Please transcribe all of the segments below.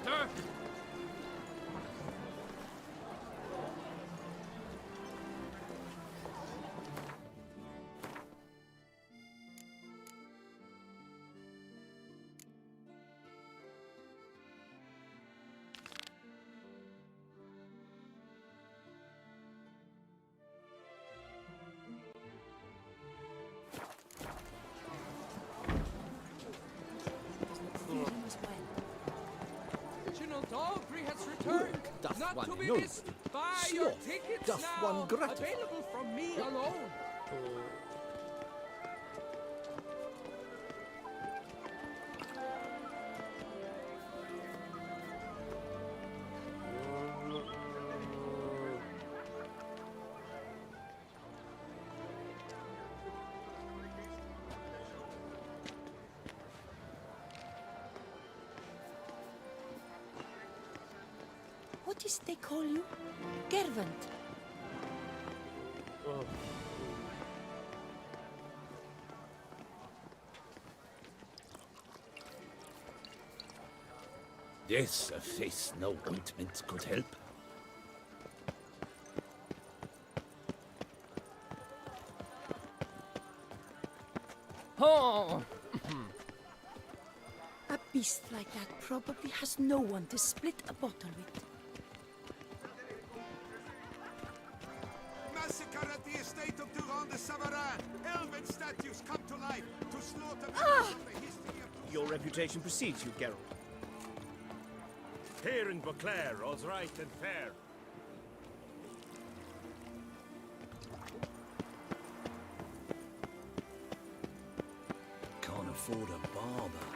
water. Dogry has returned. Doth Not one to be know? missed. Buy your Sloth tickets doth now. one gratify? Available from me alone. What is they call you? Gervant. Yes, a face no ointment could help. Oh. A beast like that probably has no one to split a bottle with. Massacre at the estate of Durand de Savarin. Elven statues come to life to slaughter the history of... Your reputation precedes you, Geralt. Here in Beauclair, all's right and fair. Can't afford a barber.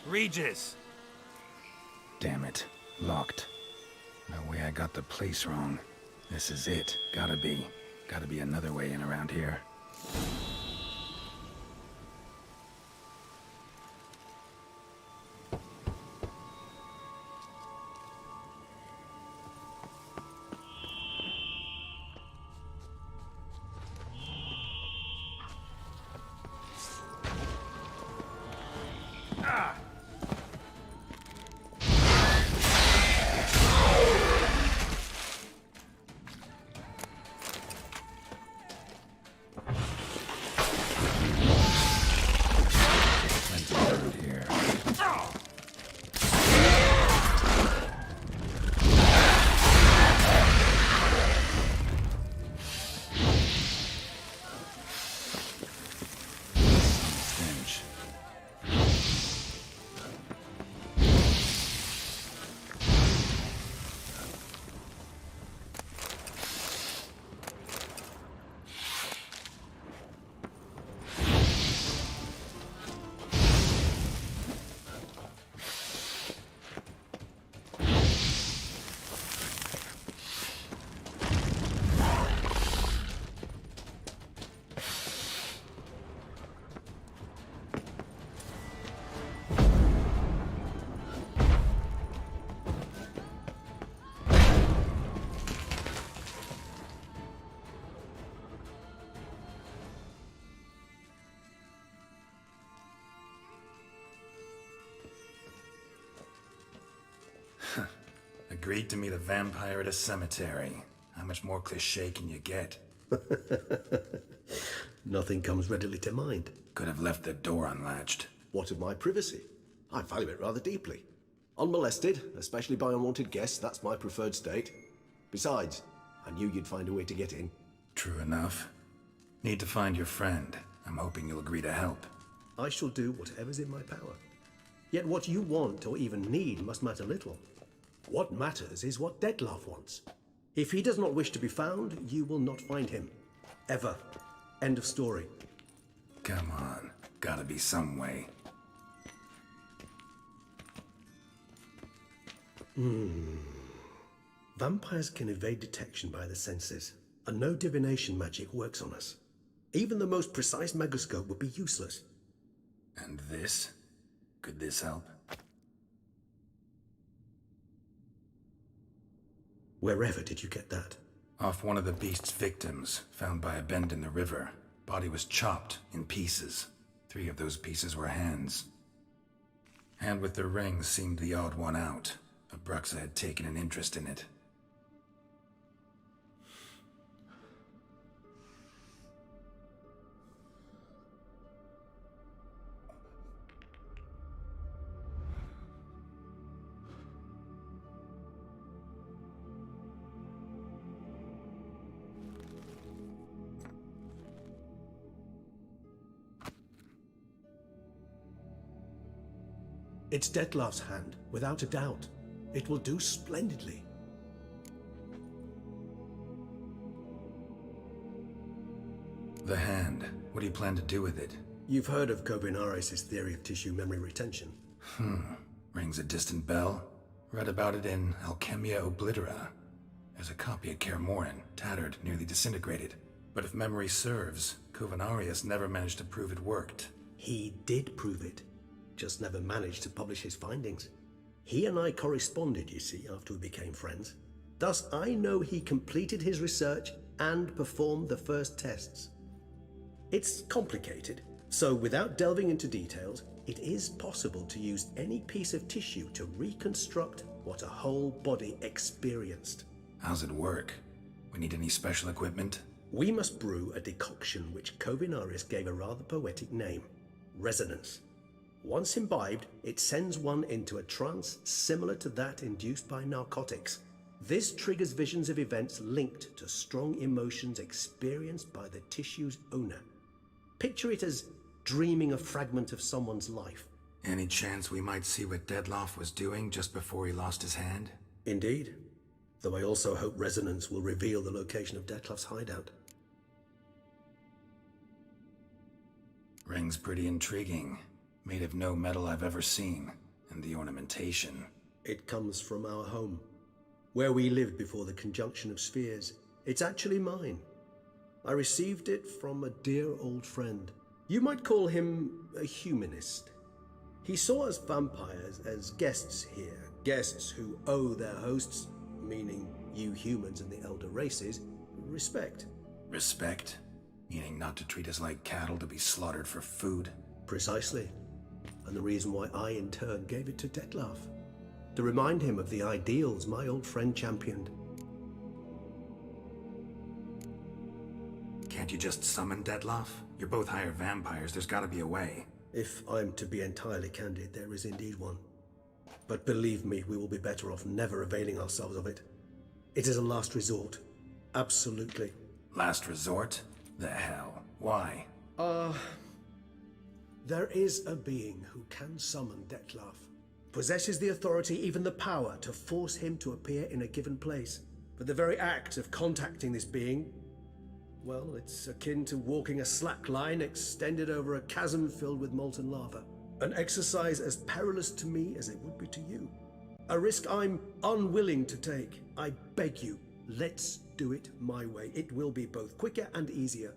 Regis! Damn it. Locked. No way I got the place wrong. This is it. Gotta be. Gotta be another way in around here. Agreed to meet a vampire at a cemetery. How much more cliché can you get? Nothing comes readily to mind. Could have left the door unlatched. What of my privacy? I value it rather deeply. Unmolested, especially by unwanted guests, that's my preferred state. Besides, I knew you'd find a way to get in. True enough. Need to find your friend. I'm hoping you'll agree to help. I shall do whatever's in my power. Yet what you want or even need must matter little. What matters is what Dettlaff wants. If he does not wish to be found, you will not find him. Ever. End of story. Come on. Gotta be some way. Vampires can evade detection by the senses, and no divination magic works on us. Even the most precise megascope would be useless. And this? Could this help? Wherever did you get that? Off one of the beast's victims, found by a bend in the river. Body was chopped in pieces. 3 of those pieces were hands. Hand with the ring seemed the odd one out. Abruxa had taken an interest in it. It's Dettlaff's hand, without a doubt. It will do splendidly. The hand. What do you plan to do with it? You've heard of Kovinaris' theory of tissue memory retention. Rings a distant bell. Read about it in Alchemia Oblitera. There's a copy of Kaer Morhen, tattered, nearly disintegrated. But if memory serves, Kovinaris never managed to prove it worked. He did prove it, just never managed to publish his findings. He and I corresponded, you see, after we became friends. Thus, I know he completed his research and performed the first tests. It's complicated, so without delving into details, it is possible to use any piece of tissue to reconstruct what a whole body experienced. How's it work? We need any special equipment? We must brew a decoction which Kovinaris gave a rather poetic name, resonance. Once imbibed, it sends one into a trance similar to that induced by narcotics. This triggers visions of events linked to strong emotions experienced by the tissue's owner. Picture it as dreaming a fragment of someone's life. Any chance we might see what Dettlaff was doing just before he lost his hand? Indeed. Though I also hope resonance will reveal the location of Dettlaff's hideout. Ring's pretty intriguing. Made of no metal I've ever seen. And the ornamentation. It comes from our home, where we lived before the conjunction of spheres. It's actually mine. I received it from a dear old friend. You might call him a humanist. He saw us vampires as guests here, guests who owe their hosts, meaning you humans and the elder races, respect. Respect? Meaning not to treat us like cattle to be slaughtered for food? Precisely. And the reason why I, in turn, gave it to Dettlaff. To remind him of the ideals my old friend championed. Can't you just summon Dettlaff? You're both higher vampires, there's gotta be a way. If I'm to be entirely candid, there is indeed one. But believe me, we will be better off never availing ourselves of it. It is a last resort. Absolutely. Last resort? The hell? Why? There is a being who can summon Dettlaff. Possesses the authority, even the power, to force him to appear in a given place. But the very act of contacting this being, well, it's akin to walking a slack line extended over a chasm filled with molten lava. An exercise as perilous to me as it would be to you. A risk I'm unwilling to take. I beg you, let's do it my way. It will be both quicker and easier.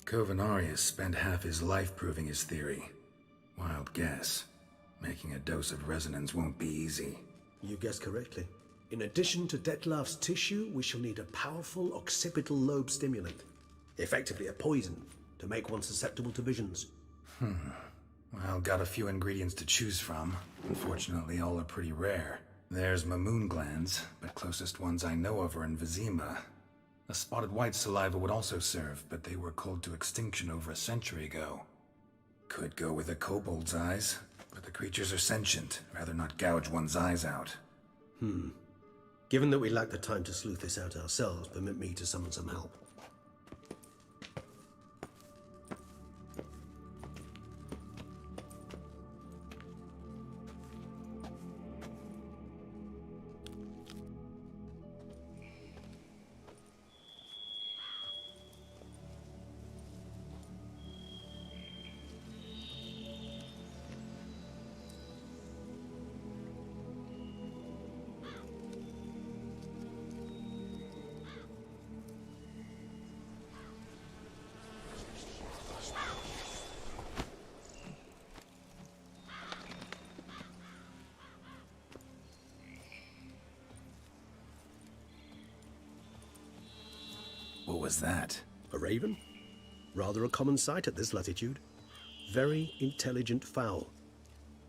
Kovinaris spent half his life proving his theory. Wild guess. Making a dose of resonance won't be easy. You guessed correctly. In addition to Dettlaff's tissue, we shall need a powerful occipital lobe stimulant. Effectively a poison, to make one susceptible to visions. Well, got a few ingredients to choose from. Unfortunately, all are pretty rare. There's Mamoon glands, but closest ones I know of are in Vizima. A spotted white saliva would also serve, but they were culled to extinction over a century ago. Could go with a kobold's eyes, but the creatures are sentient. Rather not gouge one's eyes out. Given that we lack the time to sleuth this out ourselves, permit me to summon some help. What was that? A raven? Rather a common sight at this latitude. Very intelligent fowl.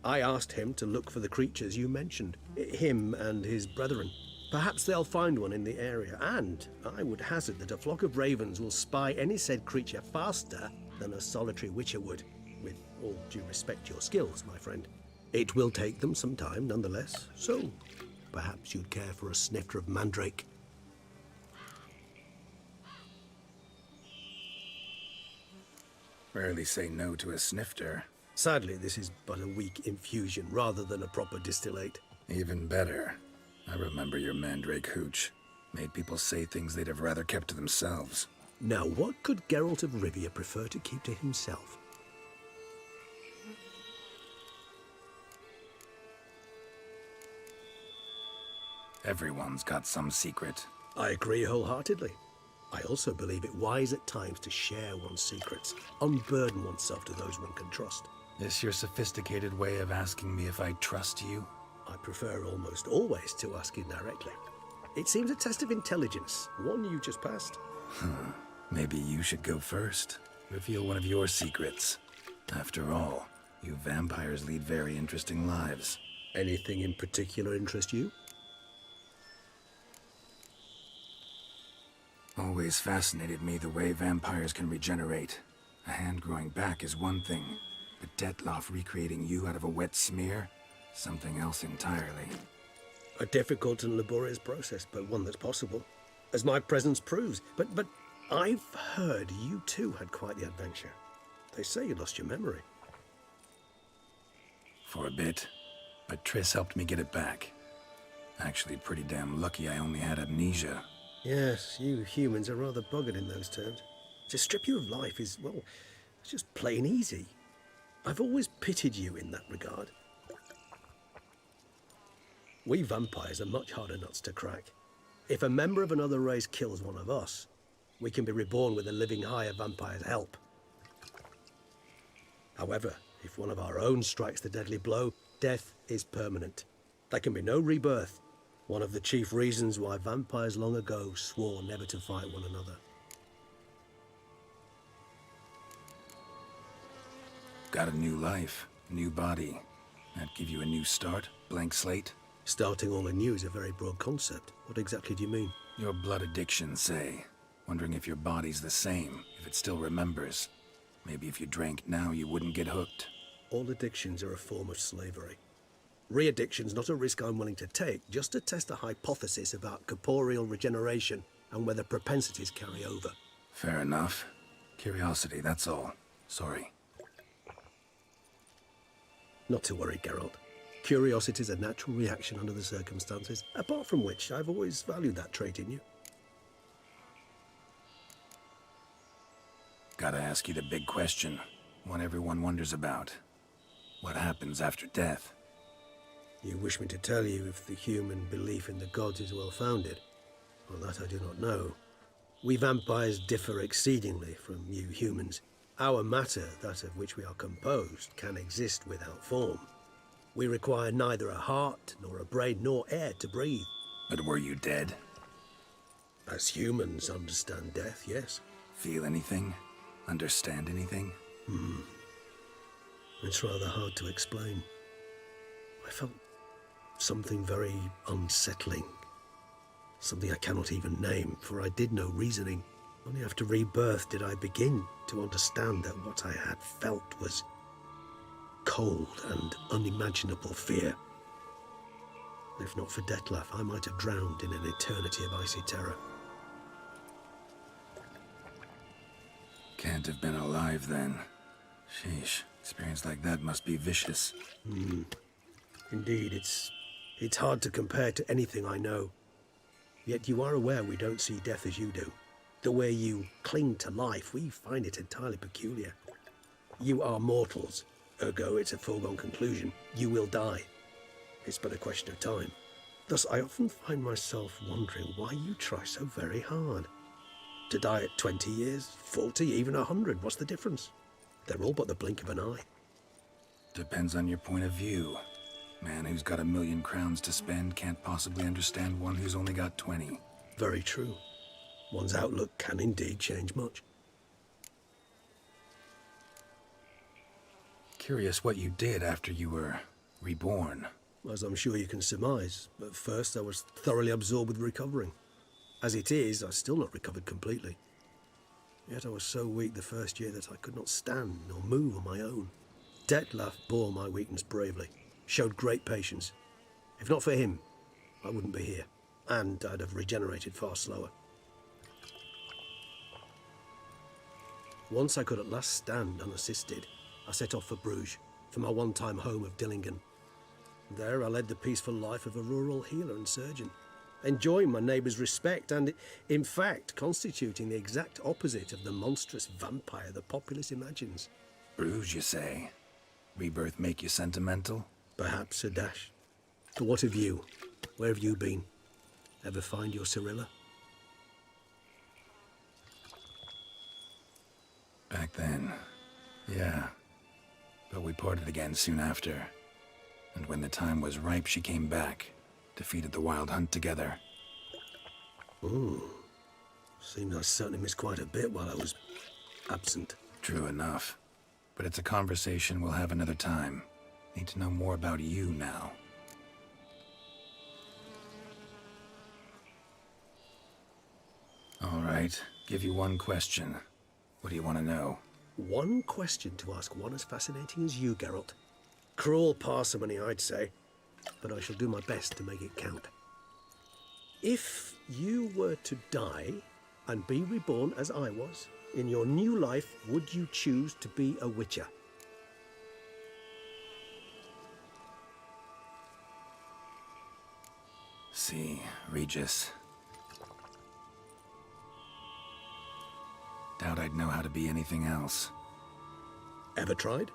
I asked him to look for the creatures you mentioned, him and his brethren. Perhaps they'll find one in the area, and I would hazard that a flock of ravens will spy any said creature faster than a solitary witcher would, with all due respect to your skills, my friend. It will take them some time, nonetheless, so perhaps you'd care for a snifter of mandrake. Rarely say no to a snifter. Sadly, this is but a weak infusion rather than a proper distillate. Even better. I remember your mandrake hooch. Made people say things they'd have rather kept to themselves. Now, what could Geralt of Rivia prefer to keep to himself? Everyone's got some secret. I agree wholeheartedly. I also believe it wise at times to share one's secrets, unburden oneself to those one can trust. This your sophisticated way of asking me if I trust you? I prefer almost always to ask you directly. It seems a test of intelligence, one you just passed. Maybe you should go first. Reveal one of your secrets. After all, you vampires lead very interesting lives. Anything in particular interest you? Always fascinated me the way vampires can regenerate. A hand growing back is one thing, but Detloff recreating you out of a wet smear? Something else entirely. A difficult and laborious process, but one that's possible, as my presence proves. But I've heard you too had quite the adventure. They say you lost your memory. For a bit, but Triss helped me get it back. Actually, pretty damn lucky I only had amnesia. Yes, you humans are rather buggered in those terms. To strip you of life is, well, it's just plain easy. I've always pitied you in that regard. We vampires are much harder nuts to crack. If a member of another race kills one of us, we can be reborn with a living higher vampire's help. However, if one of our own strikes the deadly blow, death is permanent. There can be no rebirth. One of the chief reasons why vampires long ago swore never to fight one another. Got a new life, new body. That give you a new start, blank slate? Starting all anew is a very broad concept. What exactly do you mean? Your blood addiction, say. Wondering if your body's the same, if it still remembers. Maybe if you drank now, you wouldn't get hooked. All addictions are a form of slavery. Re-addiction's not a risk I'm willing to take, just to test a hypothesis about corporeal regeneration and whether propensities carry over. Fair enough. Curiosity, that's all. Sorry. Not to worry, Geralt. Curiosity's a natural reaction under the circumstances, apart from which I've always valued that trait in you. Gotta ask you the big question, one everyone wonders about. What happens after death? You wish me to tell you if the human belief in the gods is well-founded? Well, that I do not know. We vampires differ exceedingly from you humans. Our matter, that of which we are composed, can exist without form. We require neither a heart, nor a brain, nor air to breathe. But were you dead? As humans understand death, yes. Feel anything? Understand anything? It's rather hard to explain. I felt something very unsettling. Something I cannot even name, for I did no reasoning. Only after rebirth did I begin to understand that what I had felt was cold and unimaginable fear. If not for Detlef, I might have drowned in an eternity of icy terror. Can't have been alive then. Sheesh, experience like that must be vicious. Indeed, it's hard to compare to anything I know. Yet you are aware we don't see death as you do. The way you cling to life, we find it entirely peculiar. You are mortals, ergo it's a foregone conclusion. You will die. It's but a question of time. Thus, I often find myself wondering why you try so very hard. To die at 20 years, 40, even 100, what's the difference? They're all but the blink of an eye. Depends on your point of view. Man who's got 1,000,000 crowns to spend can't possibly understand one who's only got 20. Very true. One's outlook can indeed change much. Curious what you did after you were reborn. As I'm sure you can surmise, at first I was thoroughly absorbed with recovering. As it is, I've still not recovered completely. Yet I was so weak the first year that I could not stand nor move on my own. Detlef bore my weakness bravely, showed great patience. If not for him, I wouldn't be here, and I'd have regenerated far slower. Once I could at last stand unassisted, I set off for Bruges, for my one-time home of Dillingen. There I led the peaceful life of a rural healer and surgeon, enjoying my neighbours' respect and, in fact, constituting the exact opposite of the monstrous vampire the populace imagines. Bruges, you say? Rebirth make you sentimental? Perhaps a dash. But what of you? Where have you been? Ever find your Cyrilla? Back then, yeah. But we parted again soon after. And when the time was ripe, she came back. Defeated the Wild Hunt together. Ooh. Seems I certainly missed quite a bit while I was absent. True enough. But it's a conversation we'll have another time. Need to know more about you now. All right. Give you one question. What do you want to know? One question to ask one as fascinating as you, Geralt. Cruel parsimony, I'd say. But I shall do my best to make it count. If you were to die and be reborn as I was, in your new life, would you choose to be a Witcher? See, Regis. Doubt I'd know how to be anything else. Ever tried?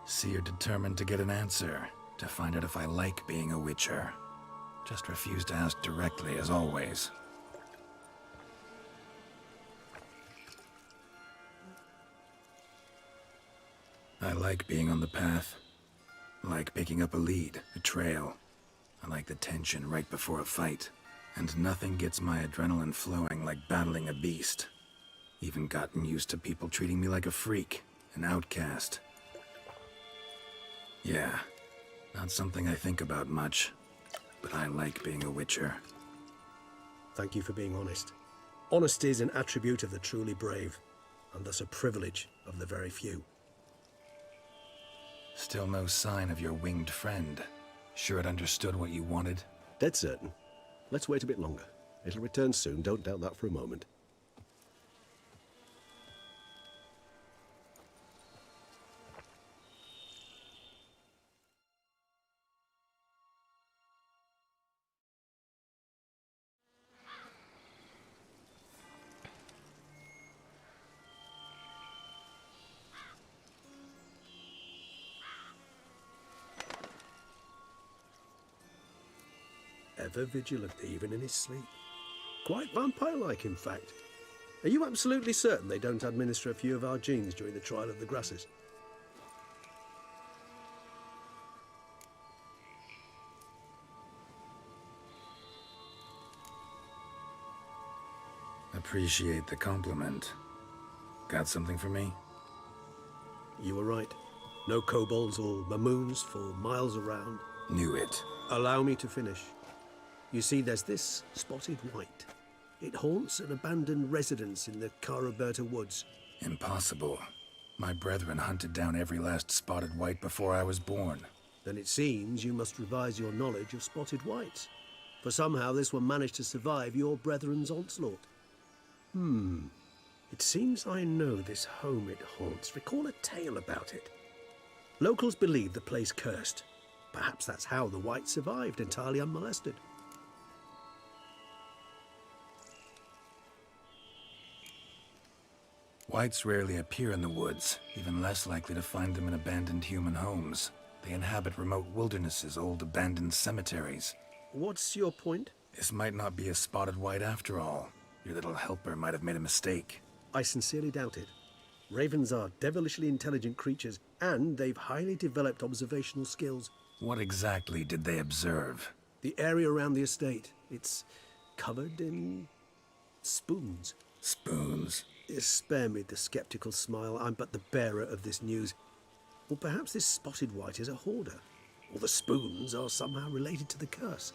See, you're determined to get an answer, to find out if I like being a Witcher. Just refuse to ask directly, as always. I like being on the path. I like picking up a lead, a trail. I like the tension right before a fight. And nothing gets my adrenaline flowing like battling a beast. Even gotten used to people treating me like a freak, an outcast. Yeah, not something I think about much, but I like being a Witcher. Thank you for being honest. Honesty is an attribute of the truly brave, and thus a privilege of the very few. Still no sign of your winged friend. Sure it understood what you wanted? Dead certain. Let's wait a bit longer. It'll return soon, don't doubt that for a moment. Ever vigilant, even in his sleep. Quite vampire-like, in fact. Are you absolutely certain they don't administer a few of our genes during the trial of the grasses? Appreciate the compliment. Got something for me? You were right. No kobolds or mamoons for miles around. Knew it. Allow me to finish. You see, there's this spotted white. It haunts an abandoned residence in the Caraberta woods. Impossible. My brethren hunted down every last spotted white before I was born. Then it seems you must revise your knowledge of spotted whites. For somehow this one managed to survive your brethren's onslaught. It seems I know this home it haunts. Recall a tale about it. Locals believe the place cursed. Perhaps that's how the white survived entirely unmolested. Whites rarely appear in the woods, even less likely to find them in abandoned human homes. They inhabit remote wildernesses, old abandoned cemeteries. What's your point? This might not be a spotted white after all. Your little helper might have made a mistake. I sincerely doubt it. Ravens are devilishly intelligent creatures, and they've highly developed observational skills. What exactly did they observe? The area around the estate, it's covered in spoons. Spoons? Spare me the skeptical smile. I'm but the bearer of this news. Or perhaps this spotted white is a hoarder. Or the spoons are somehow related to the curse.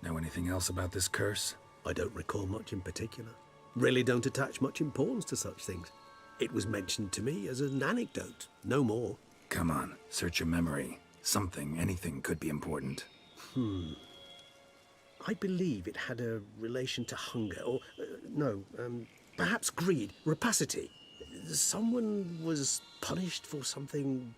Know anything else about this curse? I don't recall much in particular. Really don't attach much importance to such things. It was mentioned to me as an anecdote, no more. Come on, search your memory. Something, anything could be important. I believe it had a relation to hunger, or, perhaps greed, rapacity. Someone was punished for something...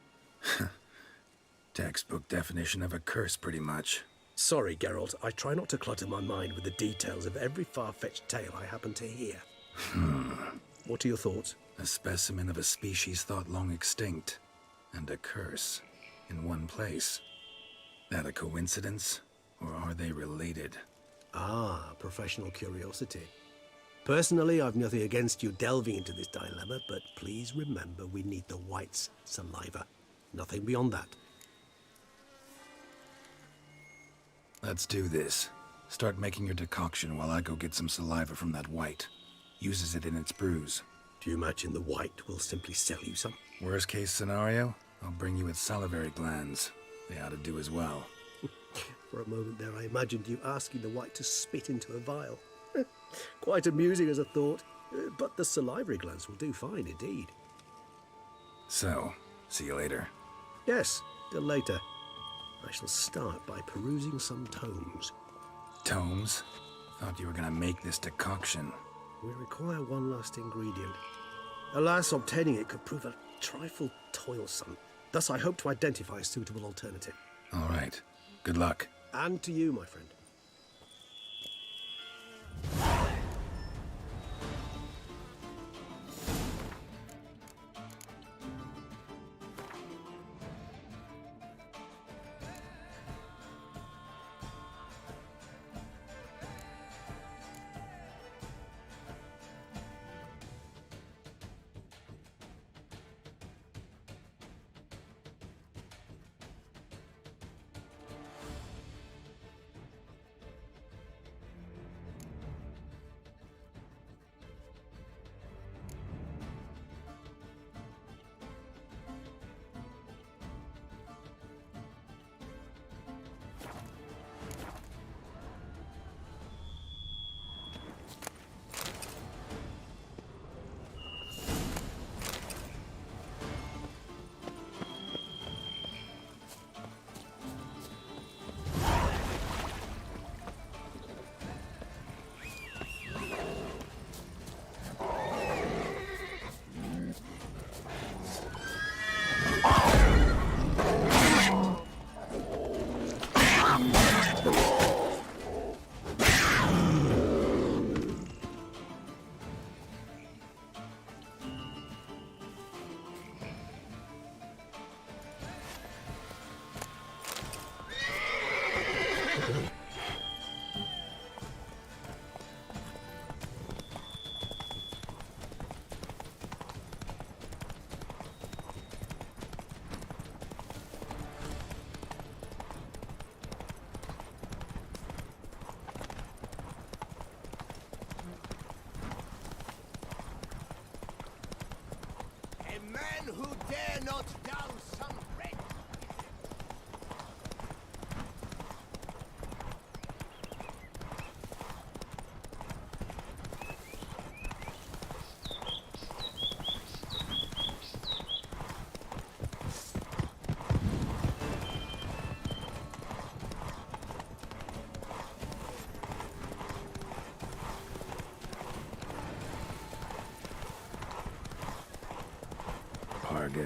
Textbook definition of a curse, pretty much. Sorry, Geralt, I try not to clutter my mind with the details of every far-fetched tale I happen to hear. What are your thoughts? A specimen of a species thought long extinct, and a curse, in one place. That a coincidence, or are they related? Ah, professional curiosity. Personally, I've nothing against you delving into this dilemma, but please remember we need the white's saliva. Nothing beyond that. Let's do this. Start making your decoction while I go get some saliva from that white. Uses it in its brews. Do you imagine the white will simply sell you some? Worst case scenario, I'll bring you its salivary glands. They ought to do as well. For a moment there, I imagined you asking the white to spit into a vial. Quite amusing as a thought, but the salivary glands will do fine indeed. So, see you later. Yes, till later. I shall start by perusing some tomes. Tomes? Thought you were gonna make this decoction. We require one last ingredient. Alas, obtaining it could prove a trifle toilsome. Thus, I hope to identify a suitable alternative. All right. Good luck. And to you, my friend.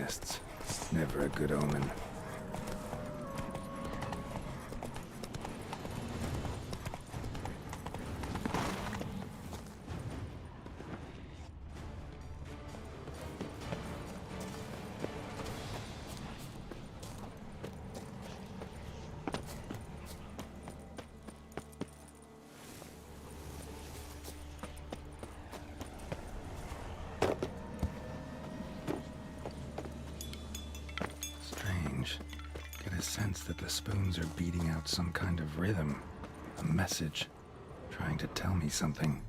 chests. Never a good omen. Strange. Get a sense that the spoons are beating out some kind of rhythm. A message. Trying to tell me something.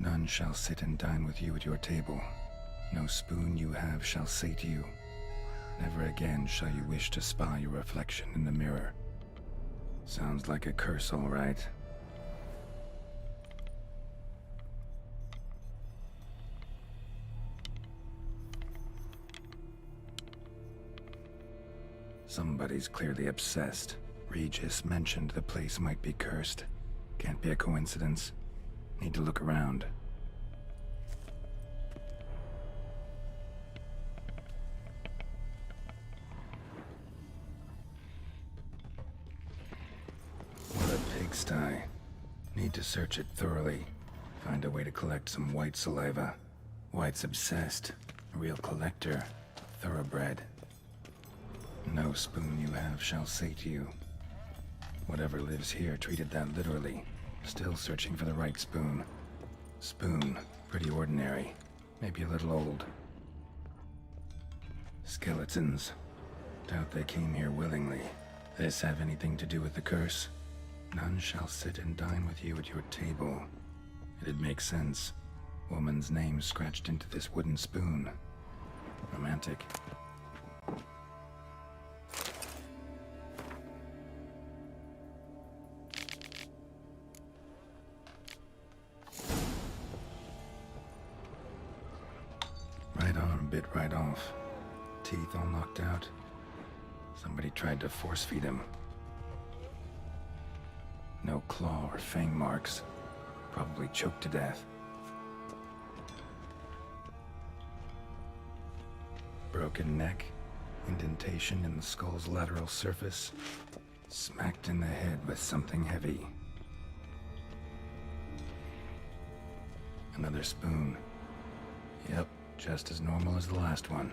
None shall sit and dine with you at your table. No spoon you have shall say to you. Never again shall you wish to spy your reflection in the mirror. Sounds like a curse, all right. Somebody's clearly obsessed. Regis mentioned the place might be cursed. Can't be a coincidence. Need to look around. What a pigsty. Need to search it thoroughly. Find a way to collect some white saliva. White's obsessed. A real collector. Thoroughbred. No spoon you have shall say to you. Whatever lives here treated that literally. Still searching for the right spoon. Spoon. Pretty ordinary. Maybe a little old. Skeletons. Doubt they came here willingly. This have anything to do with the curse? None shall sit and dine with you at your table. It'd make sense. Woman's name scratched into this wooden spoon. Romantic. Right arm bit right off. Teeth all knocked out. Somebody tried to force feed him. No claw or fang marks. Probably choked to death. Broken neck. Indentation in the skull's lateral surface. Smacked in the head with something heavy. Another spoon. Yep, just as normal as the last one.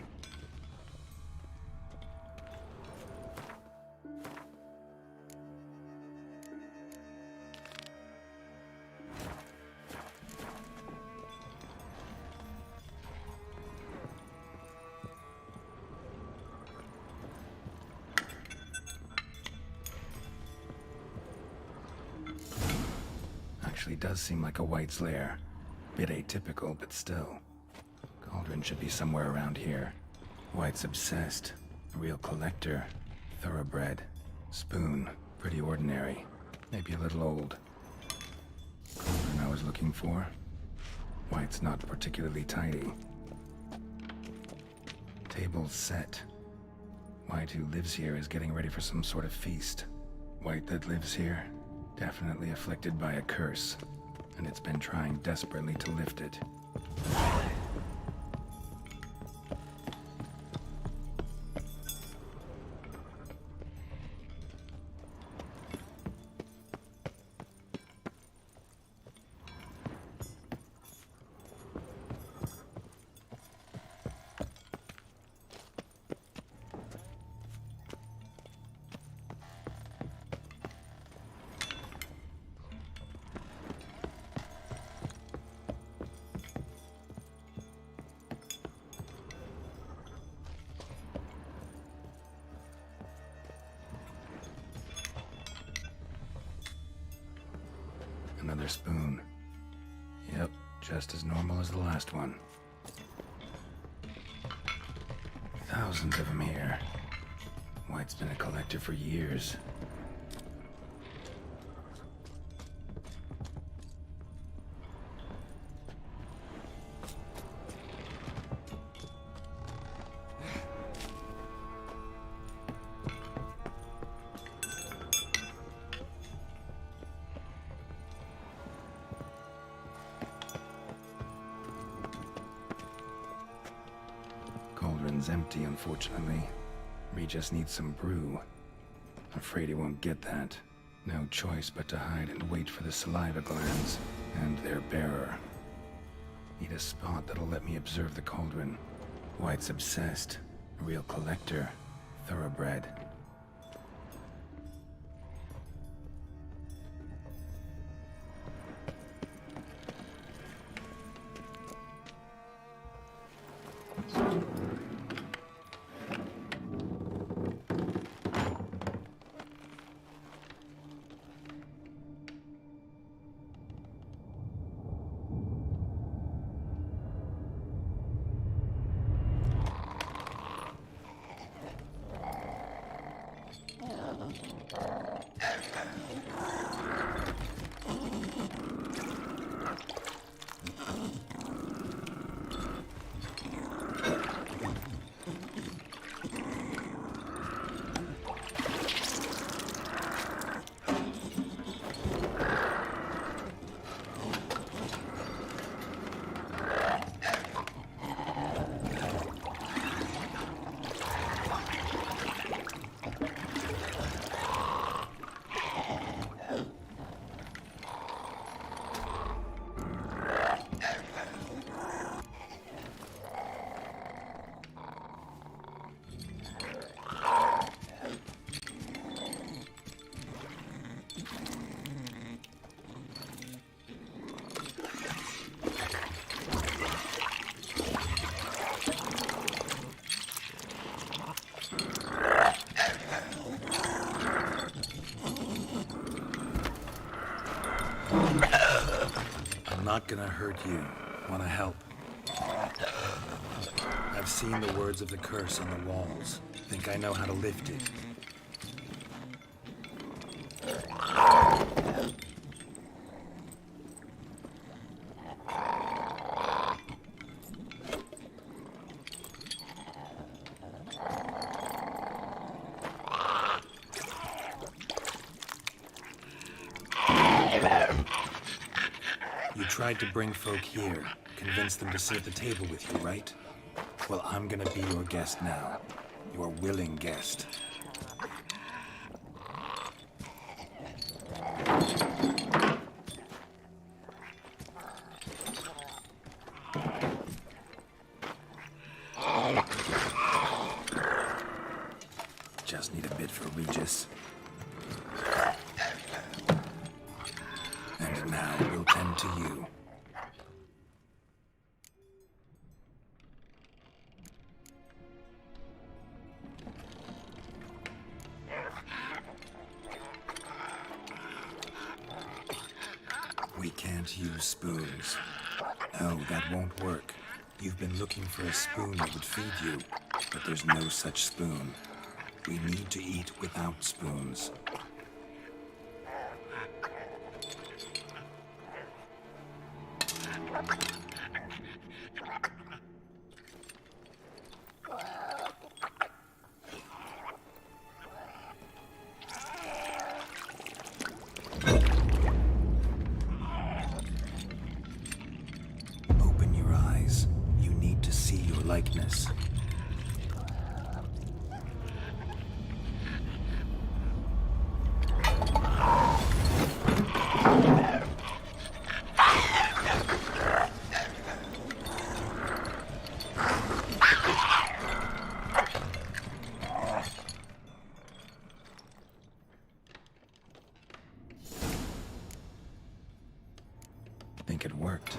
Actually does seem like a white's lair. Bit atypical, but still. Cauldron should be somewhere around here. White's obsessed. A real collector. Thoroughbred. Spoon. Pretty ordinary. Maybe a little old. Cauldron I was looking for. White's not particularly tidy. Table's set. White who lives here is getting ready for some sort of feast. White that lives here, definitely afflicted by a curse, and it's been trying desperately to lift it. Another spoon. Yep, just as normal as the last one. Thousands of them here. White's been a collector for years. cauldron's empty, unfortunately. We just need some brew. Afraid he won't get that. No choice but to hide and wait for the saliva glands and their bearer. Need a spot that'll let me observe the cauldron. White's obsessed. A real collector. Thoroughbred. I'm not gonna hurt you. Wanna help? I've seen the words of the curse on the walls. Think I know how to lift it. You tried to bring folk here, convince them to sit at the table with you, right? Well, I'm gonna be your guest now. Your willing guest. Just need a bit for Regis. And now we'll tend to you. We can't use spoons. No, that won't work. You've been looking for a spoon that would feed you, but there's no such spoon. We need to eat without spoons. Open your eyes. You need to see your likeness. Think it worked.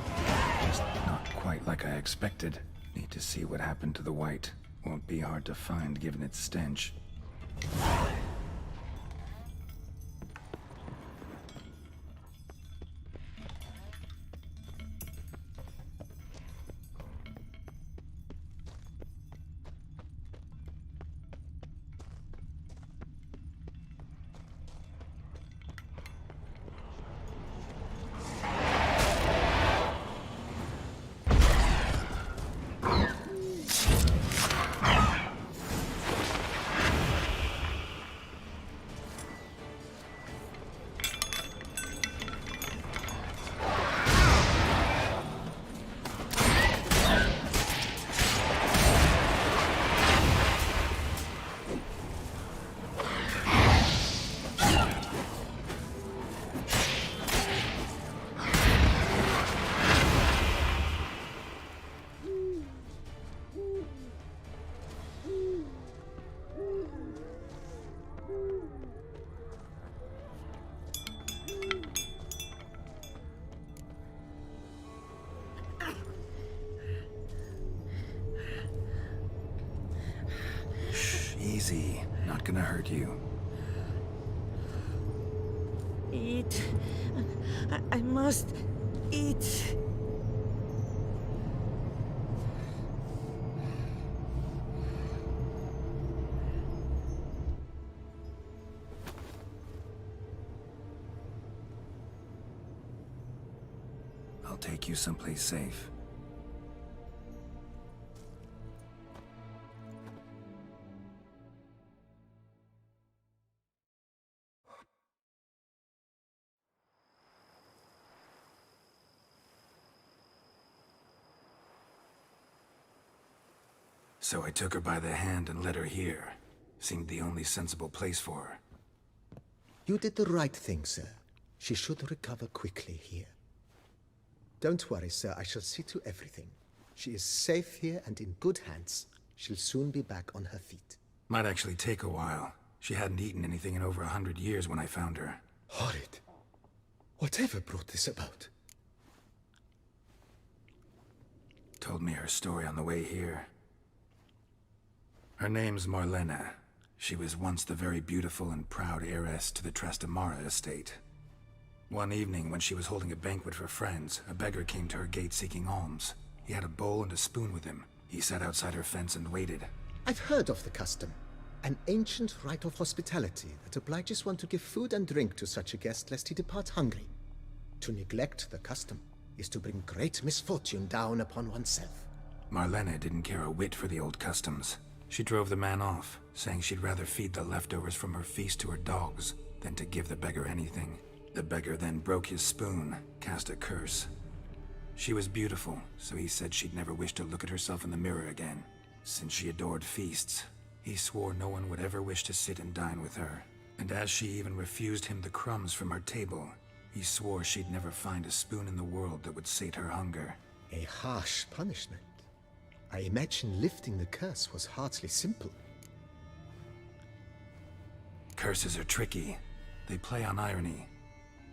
Just not quite like I expected. Need to see what happened to the white. Won't be hard to find given its stench. hurt you. Eat. I must eat. I'll take you someplace safe. So I took her by the hand and led her here. Seemed the only sensible place for her. You did the right thing, sir. She should recover quickly here. Don't worry, sir. I shall see to everything. She is safe here and in good hands. She'll soon be back on her feet. Might actually take a while. She hadn't eaten anything in over 100 years when I found her. Horrid. Whatever brought this about? Told me her story on the way here. Her name's Marlena. She was once the very beautiful and proud heiress to the Trastamara estate. One evening, when she was holding a banquet for friends, a beggar came to her gate seeking alms. He had a bowl and a spoon with him. He sat outside her fence and waited. I've heard of the custom. An ancient rite of hospitality that obliges one to give food and drink to such a guest lest he depart hungry. To neglect the custom is to bring great misfortune down upon oneself. Marlena didn't care a whit for the old customs. She drove the man off, saying she'd rather feed the leftovers from her feast to her dogs than to give the beggar anything. The beggar then broke his spoon, cast a curse. She was beautiful, so he said she'd never wish to look at herself in the mirror again. Since she adored feasts, he swore no one would ever wish to sit and dine with her. And as she even refused him the crumbs from her table, he swore she'd never find a spoon in the world that would sate her hunger. A harsh punishment. I imagine lifting the curse was hardly simple. Curses are tricky. They play on irony.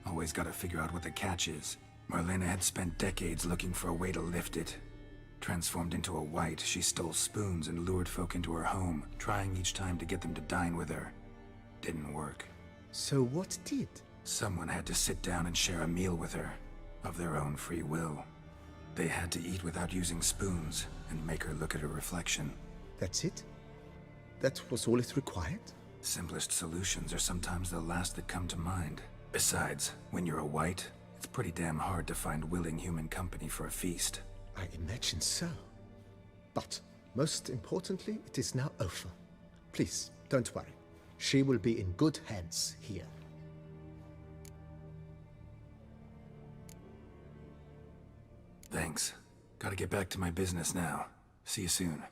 Always gotta figure out what the catch is. Marlena had spent decades looking for a way to lift it. Transformed into a wight, she stole spoons and lured folk into her home, trying each time to get them to dine with her. Didn't work. So what did? Someone had to sit down and share a meal with her, of their own free will. They had to eat without using spoons, and make her look at her reflection. That's it? That was all it required? Simplest solutions are sometimes the last that come to mind. Besides, when you're a wight, it's pretty damn hard to find willing human company for a feast. I imagine so. But, most importantly, it is now over. Please, don't worry. She will be in good hands here. Thanks. Gotta get back to my business now. See you soon.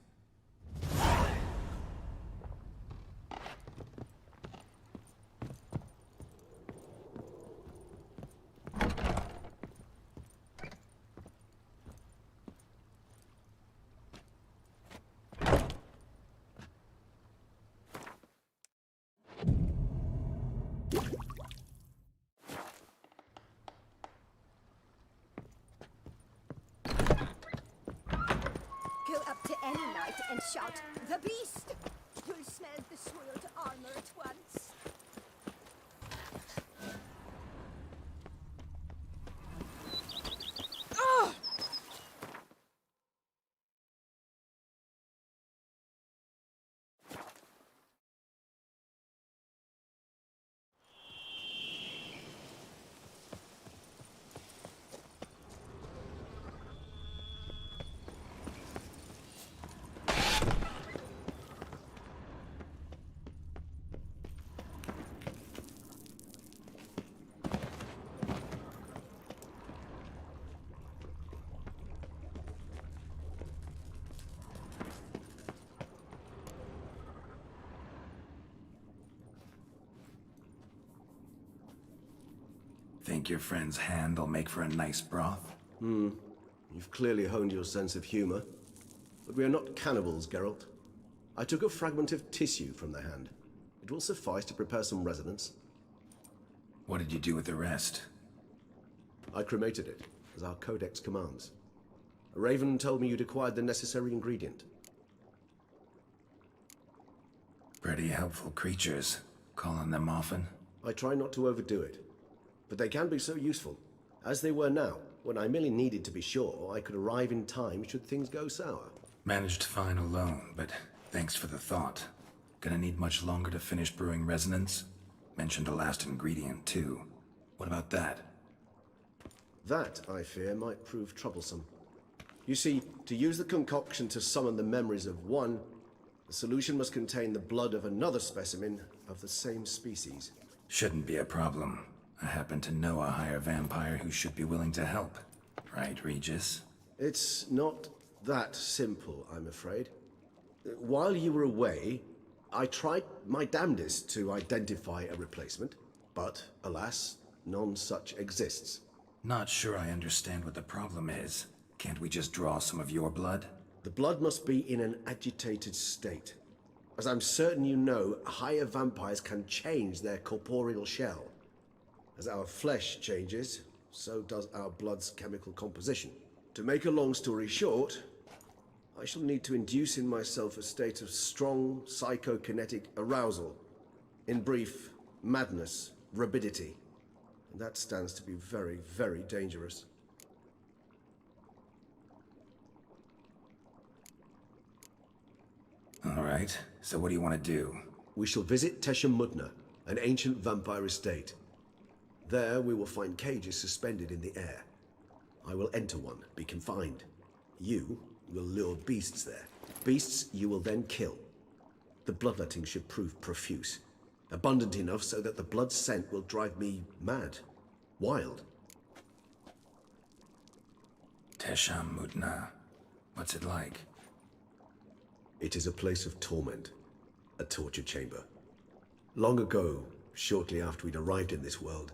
Go up to any knight and shout, "The beast!" You'll smell the soiled armor at once. Think your friend's hand will make for a nice broth? You've clearly honed your sense of humor. But we are not cannibals, Geralt. I took a fragment of tissue from the hand. It will suffice to prepare some resonance. What did you do with the rest? I cremated it, as our codex commands. A raven told me you'd acquired the necessary ingredient. Pretty helpful creatures. Call on them often? I try not to overdo it, but they can be so useful, as they were now, when I merely needed to be sure I could arrive in time should things go sour. Managed fine alone, but thanks for the thought. Gonna need much longer to finish brewing resonance? Mentioned a last ingredient, too. What about that? That, I fear, might prove troublesome. You see, to use the concoction to summon the memories of one, the solution must contain the blood of another specimen of the same species. Shouldn't be a problem. I happen to know a higher vampire who should be willing to help. Right, Regis? It's not that simple, I'm afraid. While you were away, I tried my damnedest to identify a replacement, but alas, none such exists. Not sure I understand what the problem is. Can't we just draw some of your blood? The blood must be in an agitated state. As I'm certain you know, higher vampires can change their corporeal shell. As our flesh changes, so does our blood's chemical composition. To make a long story short, I shall need to induce in myself a state of strong psychokinetic arousal. In brief, madness, rabidity. And that stands to be very, very dangerous. All right, so what do you want to do? We shall visit Teshem Mudna, an ancient vampire estate. There we will find cages suspended in the air. I will enter one, be confined. You will lure beasts there. Beasts you will then kill. The bloodletting should prove profuse. Abundant enough so that the blood scent will drive me mad. Wild. Teshem Mudna. What's it like? It is a place of torment. A torture chamber. Long ago, shortly after we'd arrived in this world,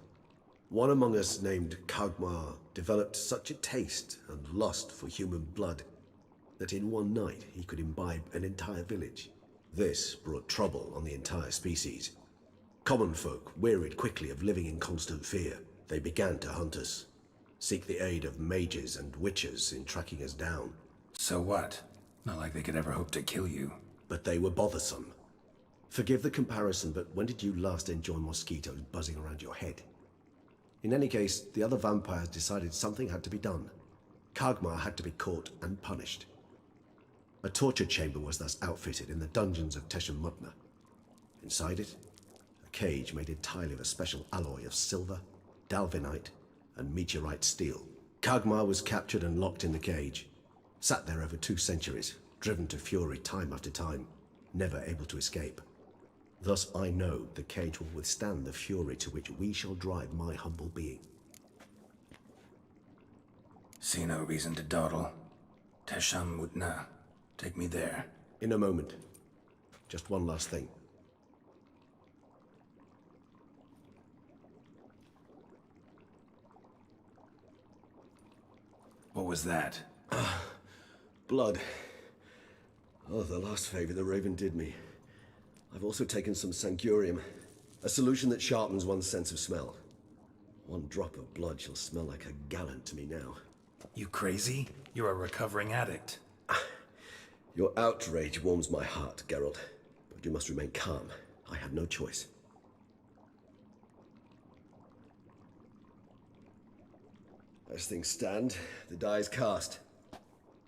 one among us named Kagmar developed such a taste and lust for human blood that in one night he could imbibe an entire village. This brought trouble on the entire species. Common folk wearied quickly of living in constant fear. They began to hunt us, seek the aid of mages and witches in tracking us down. So what? Not like they could ever hope to kill you. But they were bothersome. Forgive the comparison, but when did you last enjoy mosquitoes buzzing around your head? In any case, the other vampires decided something had to be done. Kagmar had to be caught and punished. A torture chamber was thus outfitted in the dungeons of Teshem Mudna. Inside it, a cage made entirely of a special alloy of silver, dalvinite, and meteorite steel. Kagmar was captured and locked in the cage. Sat there over 2 centuries, driven to fury time after time, never able to escape. Thus I know the cage will withstand the fury to which we shall drive my humble being. See no reason to dawdle. Teshem Mudna. Take me there. In a moment. Just one last thing. What was that? Blood. Oh, the last favor the Raven did me. I've also taken some Sangurium, a solution that sharpens one's sense of smell. One drop of blood shall smell like a gallon to me now. You crazy? You're a recovering addict. Your outrage warms my heart, Geralt. But you must remain calm. I had no choice. As things stand, the die is cast.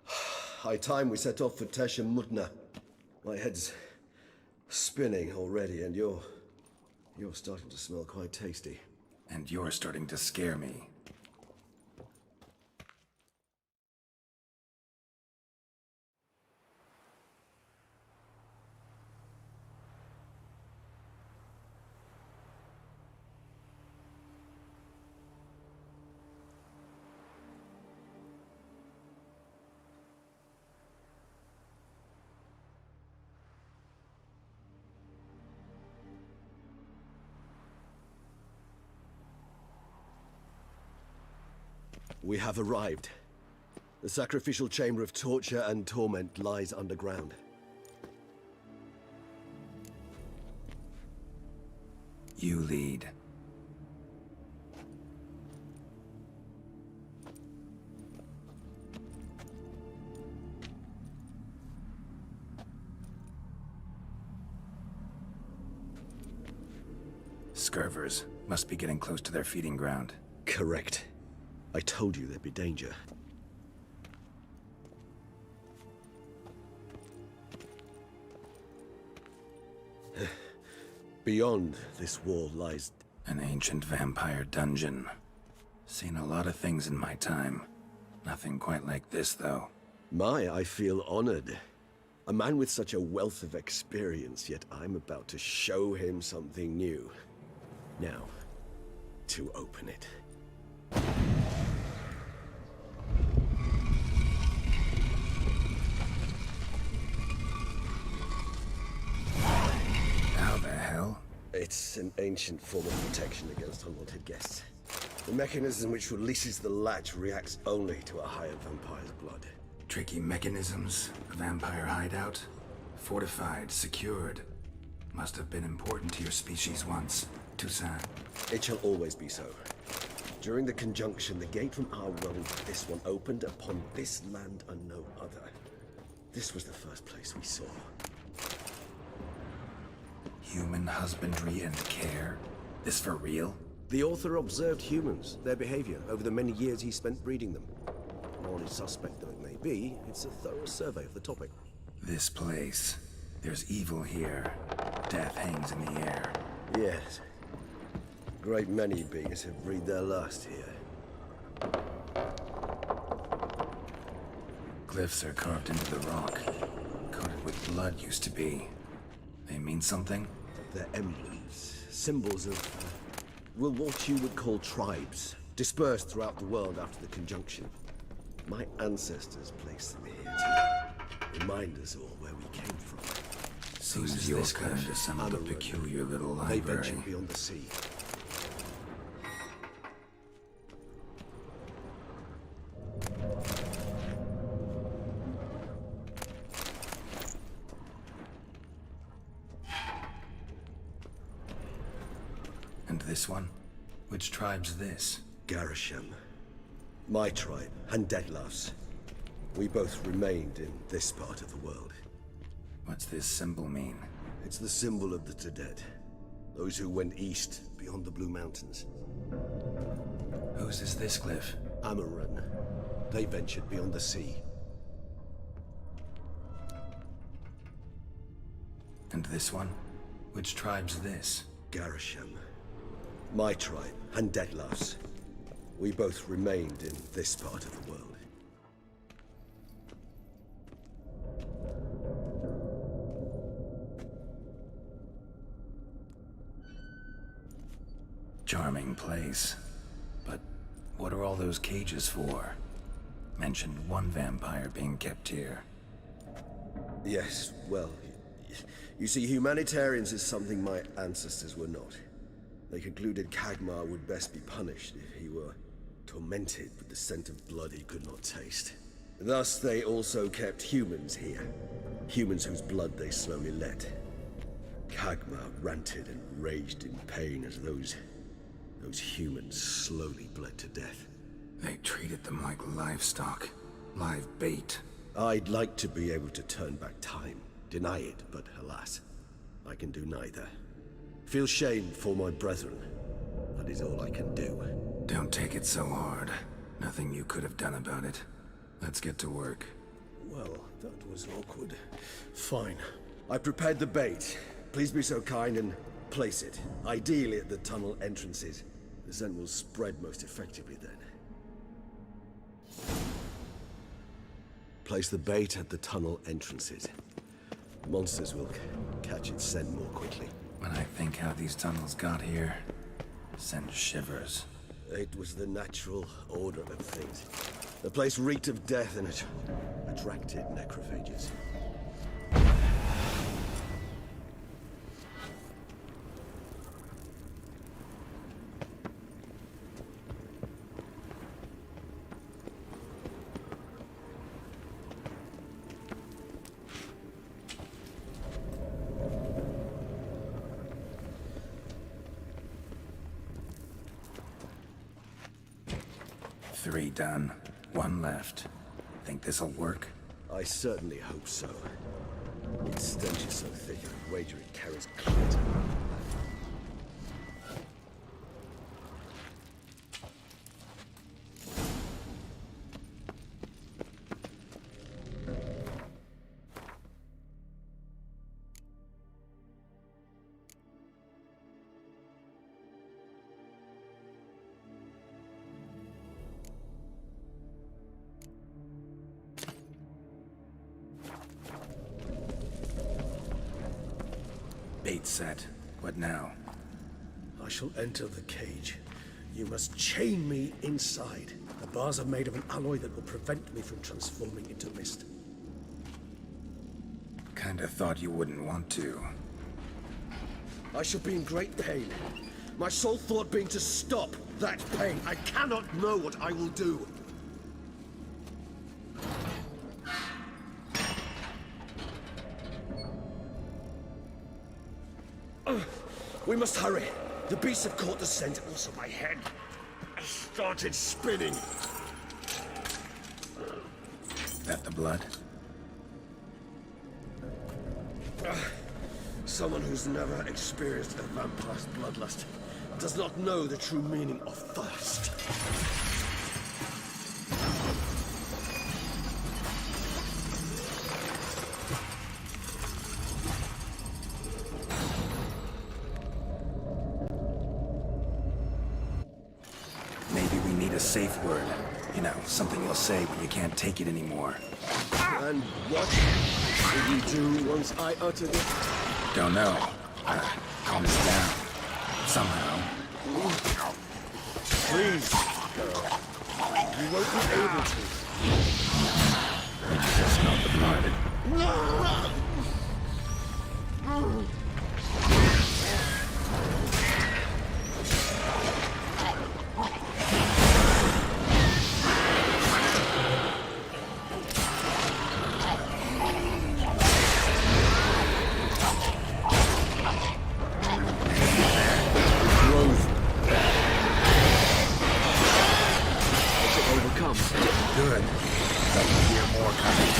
High time we set off for Teshem Mudna. My head's spinning already, and you're starting to smell quite tasty. And you're starting to scare me. We have arrived. The sacrificial chamber of torture and torment lies underground. You lead. Scurvers. Must be getting close to their feeding ground. Correct. I told you there'd be danger. Beyond this wall lies... An ancient vampire dungeon. Seen a lot of things in my time. Nothing quite like this, though. I feel honored. A man with such a wealth of experience, yet I'm about to show him something new. Now, to open it. How the hell? It's an ancient form of protection against unwanted guests. The mechanism which releases the latch reacts only to a higher vampire's blood. Tricky mechanisms, a vampire hideout. Fortified, secured. Must have been important to your species once. Toussaint. It shall always be so. During the conjunction, the gate from our world to this one opened upon this land and no other. This was the first place we saw. Human husbandry and care? This for real? The author observed humans, their behavior, over the many years he spent breeding them. Morally suspect though it may be, it's a thorough survey of the topic. This place. There's evil here. Death hangs in the air. Yes. Great many beings have breathed their last here. Glyphs are carved into the rock. Coated with blood used to be. They mean something? They're emblems, symbols of, what you would call tribes, dispersed throughout the world after the conjunction. My ancestors placed them here to remind us all where we came from. Seems your kind assembled a peculiar little They library. ventured beyond the sea. And this one? Which tribe's this? Garisham. My tribe, and Detlef's. We both remained in this part of the world. What's this symbol mean? It's the symbol of the Tedet. Those who went east, beyond the Blue Mountains. Whose is this glyph? Amaran. They ventured beyond the sea. And this one? Which tribe's this? Garisham. My tribe, and Detlef's. We both remained in this part of the world. Charming place. But what are all those cages for? Mentioned one vampire being kept here. Yes, well, you see, humanitarians is something my ancestors were not. They concluded Kagmar would best be punished if he were tormented with the scent of blood he could not taste. Thus, they also kept humans here. Humans whose blood they slowly let. Kagmar ranted and raged in pain as those humans slowly bled to death. They treated them like livestock. Live bait. I'd like to be able to turn back time. Deny it, but alas, I can do neither. Feel shame for my brethren. That is all I can do. Don't take it so hard. Nothing you could have done about it. Let's get to work. Well, that was awkward. Fine. I prepared the bait. Please be so kind and place it. Ideally at the tunnel entrances. The scent will spread most effectively then. Place the bait at the tunnel entrances. Monsters will catch its scent more quickly. When I think how these tunnels got here, sends shivers. It was the natural order of things. The place reeked of death and it attracted necrophages. Three done. One left. Think this'll work? I certainly hope so. Its stench is so thick, I'd wager it carries clit. Gate set. What now? I shall enter the cage. You must chain me inside. The bars are made of an alloy that will prevent me from transforming into mist. Kinda thought you wouldn't want to. I shall be in great pain. My sole thought being to stop that pain. I cannot know what I will do. We must hurry. The beasts have caught the scent, also my head has started spinning. That the blood? Someone who's never experienced a vampire's bloodlust does not know the true meaning of thirst. Maybe we need a safe word. You know, something you'll say when you can't take it anymore. And what will you do once I utter it? Don't know. Calm us down. Somehow. Please, girl. You won't be able to. Just not the blood. Good. But you hear more coming.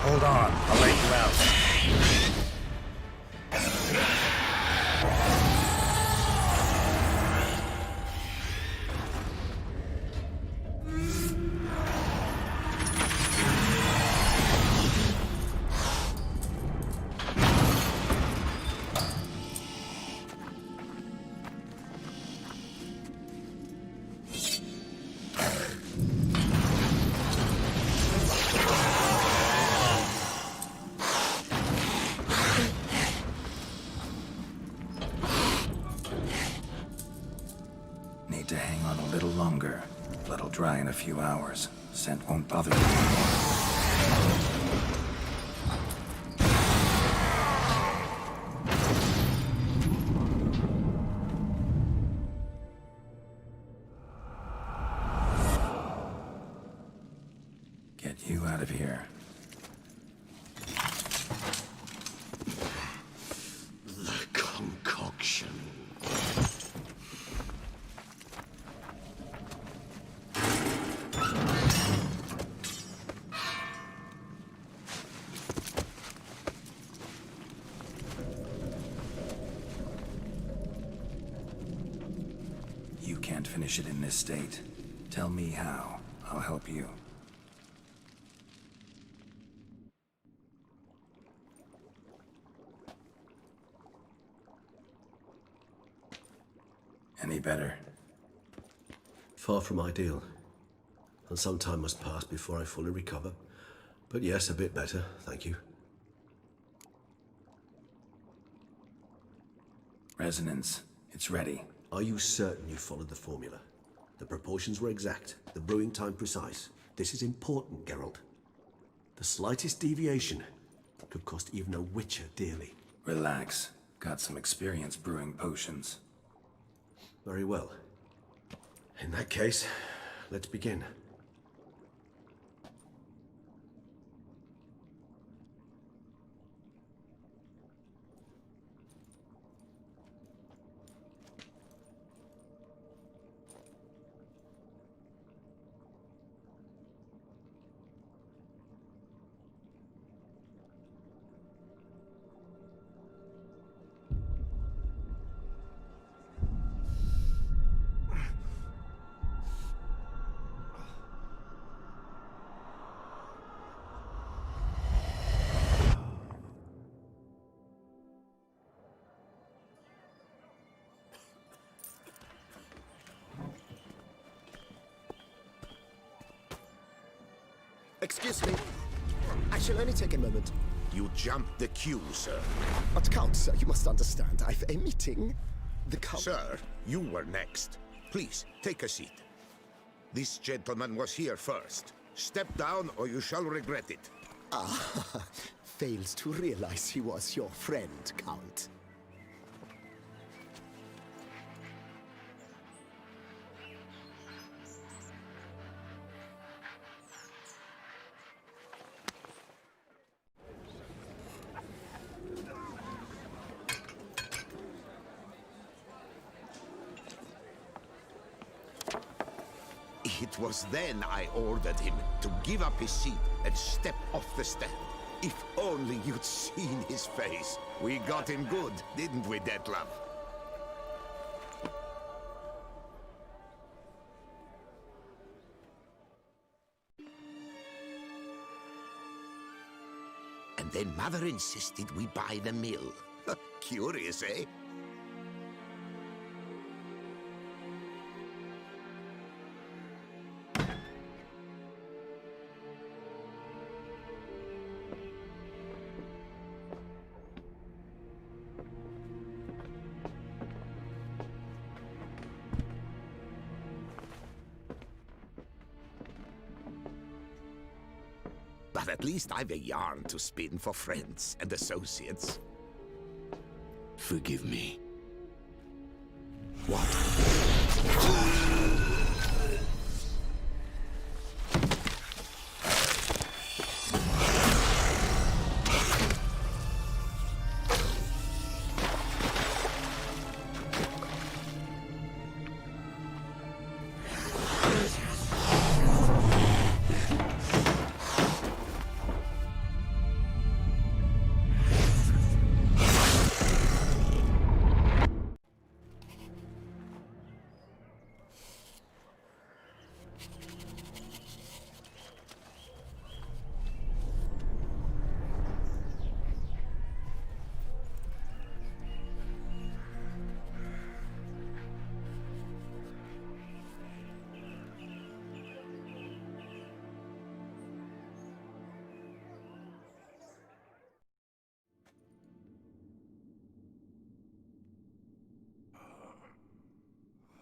Hold on, I'll let you out. Need to hang on a little longer. Blood'll dry in a few hours. Scent won't bother you anymore. Get you out of here. The concoction. You can't finish it in this state. Tell me how. I'll help you. Any better? Far from ideal. And some time must pass before I fully recover. But yes, a bit better, thank you. Resonance. It's ready. Are you certain you followed the formula? The proportions were exact, the brewing time precise. This is important, Geralt. The slightest deviation could cost even a witcher dearly. Relax. Got some experience brewing potions. Very well. In that case, let's begin. Excuse me. I shall only take a moment. You jumped the queue, sir. But Count, sir, you must understand. I've a meeting. The Count... Sir, you were next. Please, take a seat. This gentleman was here first. Step down or you shall regret it. Ah, fails to realize he was your friend, Count. It was then I ordered him to give up his seat and step off the stand. If only you'd seen his face. We got him good, didn't we, Detlef? And then Mother insisted we buy the mill. Curious, eh? But at least I've a yarn to spin for friends and associates. Forgive me. What?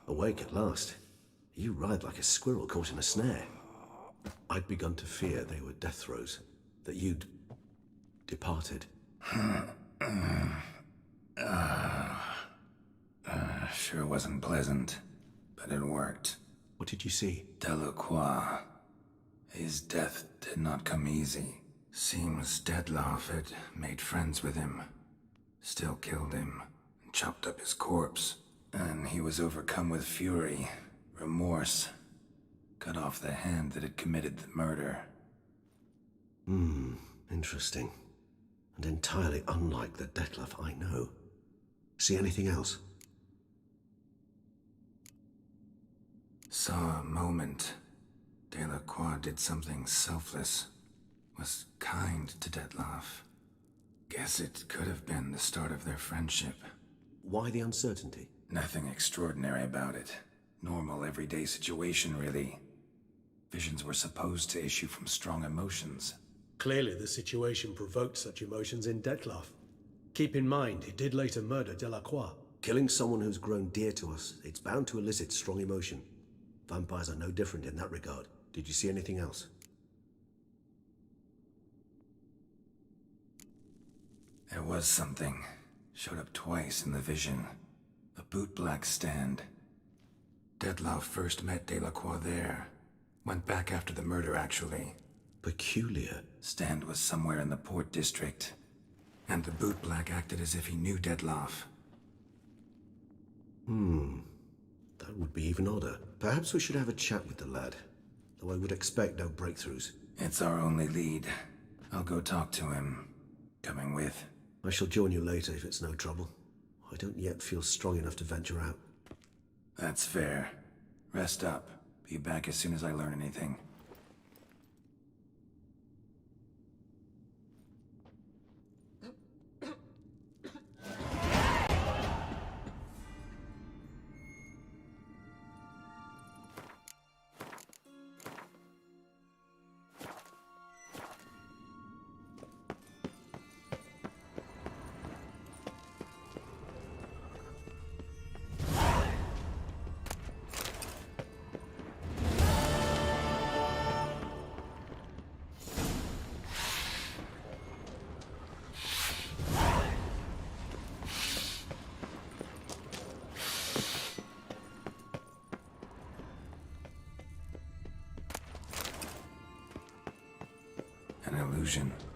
Awake at last. You writhe like a squirrel caught in a snare. I'd begun to fear they were death throes, that you'd departed. Sure wasn't pleasant, but it worked. What did you see? Delacroix. His death did not come easy. Seems Detlef had made friends with him, still killed him, and chopped up his corpse. And he was overcome with fury, remorse, cut off the hand that had committed the murder. Interesting. And entirely unlike the Detlef I know. See anything else? Saw a moment. Delacroix did something selfless. Was kind to Detlef. Guess it could have been the start of their friendship. Why the uncertainty? Nothing extraordinary about it. Normal, everyday situation, really. Visions were supposed to issue from strong emotions. Clearly the situation provoked such emotions in Detlef. Keep in mind, he did later murder Delacroix. Killing someone who's grown dear to us, it's bound to elicit strong emotion. Vampires are no different in that regard. Did you see anything else? There was something. Showed up twice in the vision. A bootblack stand. Detlef first met Delacroix there. Went back after the murder, actually. Peculiar. Stand was somewhere in the Port District. And the bootblack acted as if he knew Detlef. That would be even odder. Perhaps we should have a chat with the lad. Though I would expect no breakthroughs. It's our only lead. I'll go talk to him. Coming with? I shall join you later if it's no trouble. I don't yet feel strong enough to venture out. That's fair. Rest up. Be back as soon as I learn anything. illusion.